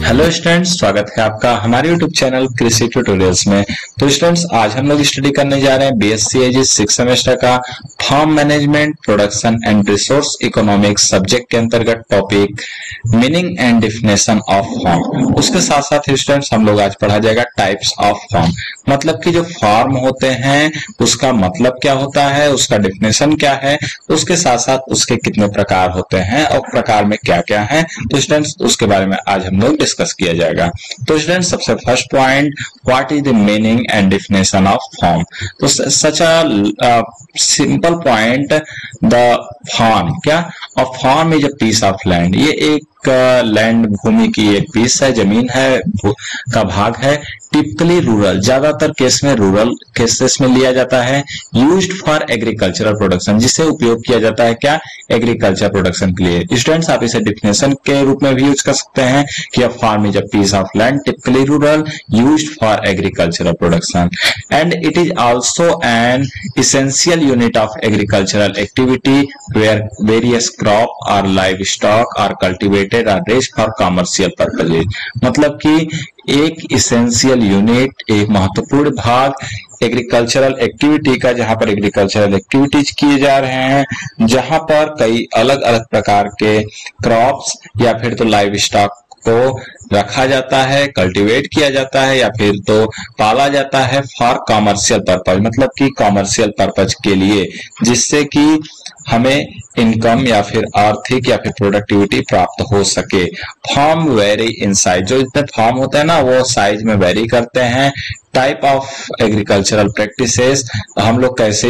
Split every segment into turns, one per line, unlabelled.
Hello students, स्वागत है आपका हमारे यूट्यूब चैनल कृषि ट्यूटोरियल्स में। तो स्टूडेंट्स, आज हम लोग स्टडी करने जा रहे हैं बीएससी एजी 6 सेमेस्टर का farm management production and resource economics subject के अंतर्गत topic meaning and definition of farm. उसके साथ साथ स्टूडेंट्स हम लोग आज पढ़ा जाएगा टाइप्स ऑफ फार्म, मतलब कि जो फार्म होते हैं उसका मतलब क्या होता है, उसका डेफिनेशन क्या है, उसके साथ साथ उसके कितने प्रकार होते हैं और प्रकार में क्या क्या है। तो स्टूडेंट्स उसके बारे में आज हम लोग डिस्कस किया जाएगा। तो स्टूडेंट्स सबसे first point, what is the meaning and definition of form. तो such a simple point, the farm क्या, a farm is a piece of land. ये एक लैंड भूमि की एक पीस है, जमीन है का भाग है। टिपिकली रूरल, ज्यादातर केस में रूरल केसेस में लिया जाता है। यूज्ड फॉर एग्रीकल्चरल प्रोडक्शन, जिसे उपयोग किया जाता है क्या, एग्रीकल्चर प्रोडक्शन के लिए। स्टूडेंट्स आप इसे डिफिनेशन के रूप में भी यूज कर सकते हैं कि a farm is a piece of land typically rural used for agricultural production and it is also an essential unit of agricultural activity where various crop or livestock are cultivated or raised for commercial purposes। मतलब कि एक essential unit, एक महत्वपूर्ण भाग agricultural activity का, जहां पर agricultural activities किए जा रहे हैं, जहां पर कई अलग अलग प्रकार के क्रॉप्स या फिर तो लाइव स्टॉक को रखा जाता है, कल्टीवेट किया जाता है या फिर तो पाला जाता है फॉर कॉमर्शियल पर्पज, मतलब कि कॉमर्शियल पर्पज के लिए, जिससे कि हमें इनकम या फिर आर्थिक या फिर प्रोडक्टिविटी प्राप्त हो सके। फॉर्म वेरी इन साइज, जो इसमें फॉर्म होता है ना वो साइज में वेरी करते हैं। टाइप ऑफ एग्रीकल्चरल प्रैक्टिसेस, हम लोग कैसे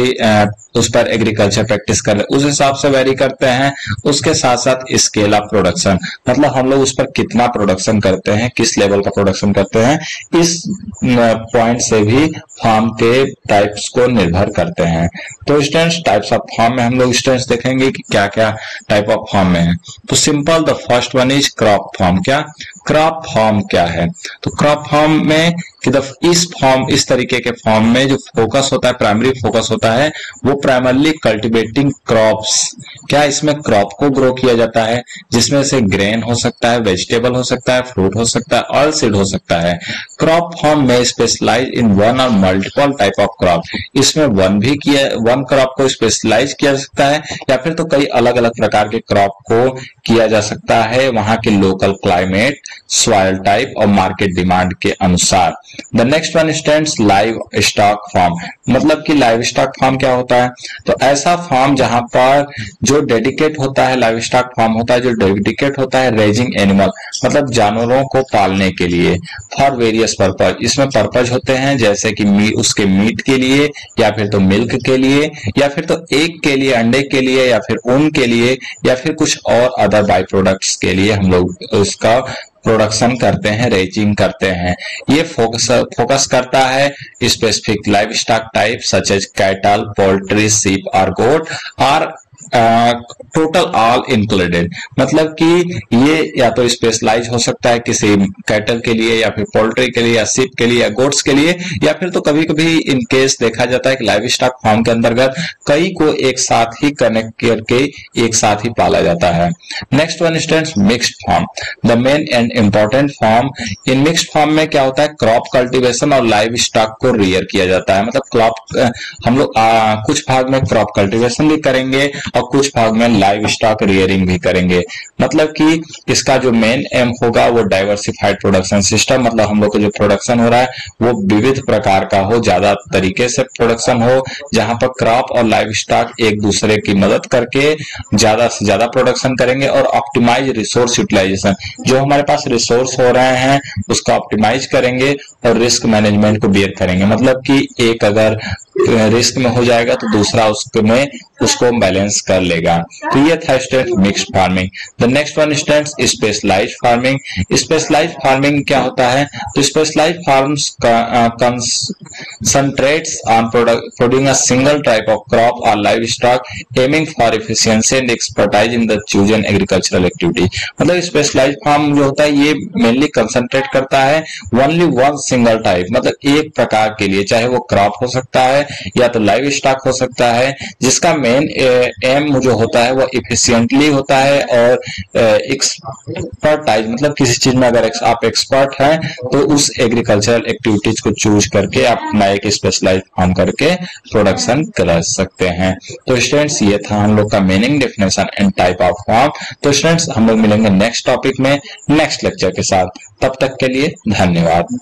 उस पर एग्रीकल्चर प्रैक्टिस कर रहे हैं उस हिसाब से वेरी करते हैं। उसके साथ साथ स्केल ऑफ प्रोडक्शन, मतलब हम लोग उस पर कितना प्रोडक्शन करते हैं, किस लेवल का प्रोडक्शन करते हैं, इस पॉइंट से भी फार्म के टाइप्स को निर्भर करते हैं। तो स्टूडेंट्स टाइप्स ऑफ फार्म में हम लोग स्टूडेंट्स देखेंगे कि क्या क्या टाइप ऑफ फार्म में है। तो simple, the first one is crop farm. क्या क्रॉप फार्म क्या है, तो क्रॉप फार्म में कि इस तरीके के फार्म में जो फोकस होता है, प्राइमरी फोकस होता है, वो प्राइमरली कल्टीवेटिंग क्रॉप्स। क्या इसमें क्रॉप को ग्रो किया जाता है, जिसमें से ग्रेन हो सकता है, वेजिटेबल हो सकता है, फ्रूट हो सकता है, ऑयल सीड हो सकता है। क्रॉप फार्म में स्पेशलाइज इन वन और मल्टीपल टाइप ऑफ क्रॉप, इसमें वन क्रॉप को स्पेशलाइज किया जा सकता है या फिर तो कई अलग अलग प्रकार के क्रॉप को किया जा सकता है, वहां के लोकल क्लाइमेट, सॉइल टाइप और मार्केट डिमांड के अनुसार। The next one stands live stock farm, मतलब कि लाइव स्टॉक फार्म क्या होता है, तो ऐसा फार्म जहां पर जो डेडिकेट होता है, लाइव स्टॉक फार्म होता है जो डेडिकेट होता है रेजिंग एनिमल, मतलब जानवरों को पालने के लिए, फॉर वेरियस पर्पज। इसमें पर्पज होते हैं जैसे कि उसके मीट के लिए या फिर तो मिल्क के लिए या फिर तो एग के लिए, अंडे के लिए या फिर ऊन के लिए या फिर कुछ और अदर बाई प्रोडक्ट्स के लिए हम लोग उसका प्रोडक्शन करते हैं, रेजिंग करते हैं। ये फोकस करता है specific live stock type such as cattle, poultry, sheep और गोट और टोटल ऑल इंक्लूडेड, मतलब कि ये या तो स्पेशलाइज हो सकता है किसी कैटल के लिए या फिर पोल्ट्री के लिए या शिप के लिए या गोट्स के लिए, या फिर तो कभी कभी इन केस देखा जाता है कि लाइव स्टॉक फार्म के अंतर्गत कई को एक साथ ही कनेक्ट करके एक साथ ही पाला जाता है। Next one students mixed farm, the main and important farm. इन मिक्स्ड फार्म में क्या होता है, क्रॉप कल्टीवेशन और लाइव स्टॉक को रियर किया जाता है, मतलब क्रॉप हम लोग कुछ भाग में क्रॉप कल्टीवेशन भी करेंगे और कुछ भाग में लाइव स्टॉक रियरिंग भी करेंगे। मतलब कि इसका जो मेन एम होगा वो डाइवर्सिफाइड प्रोडक्शन सिस्टम, मतलब हम लोग को जो प्रोडक्शन हो रहा है वो विविध प्रकार का हो, ज्यादा तरीके से प्रोडक्शन हो, जहां पर क्रॉप और लाइव स्टॉक एक दूसरे की मदद करके ज्यादा से ज्यादा प्रोडक्शन करेंगे। और ऑप्टिमाइज रिसोर्स यूटिलाइजेशन, जो हमारे पास रिसोर्स हो रहे हैं उसका ऑप्टिमाइज करेंगे और रिस्क मैनेजमेंट को बेयर करेंगे, मतलब कि एक अगर रिस्क में हो जाएगा तो दूसरा उसमें उसको बैलेंस कर लेगा। तो ये था student mixed farming. The next one students specialized farming. Specialized farming क्या होता है, तो specialized farms concentrates on producing a single type of crop or livestock aiming for efficiency and expertise in the chosen agricultural activity। मतलब specialised farm जो होता है ये mainly concentrate करता है ओनली वन सिंगल टाइप, मतलब एक प्रकार के लिए, चाहे वो क्रॉप हो सकता है या तो लाइव स्टॉक हो सकता है, जिसका मेन एम जो होता है वो इफिशिएंटली होता है और एक्सपर्टाइज मतलब किसी चीज में अगर आप एक्सपर्ट हैं तो उस एग्रीकल्चरल एक्टिविटीज को चूज करके आप अपना एक स्पेशलाइज फार्म करके प्रोडक्शन कर सकते हैं। तो स्टूडेंट्स ये था हम लोग का meaning, definition and type of farm. तो स्टूडेंट्स हम लोग मिलेंगे नेक्स्ट टॉपिक में नेक्स्ट लेक्चर के साथ। तब तक के लिए धन्यवाद।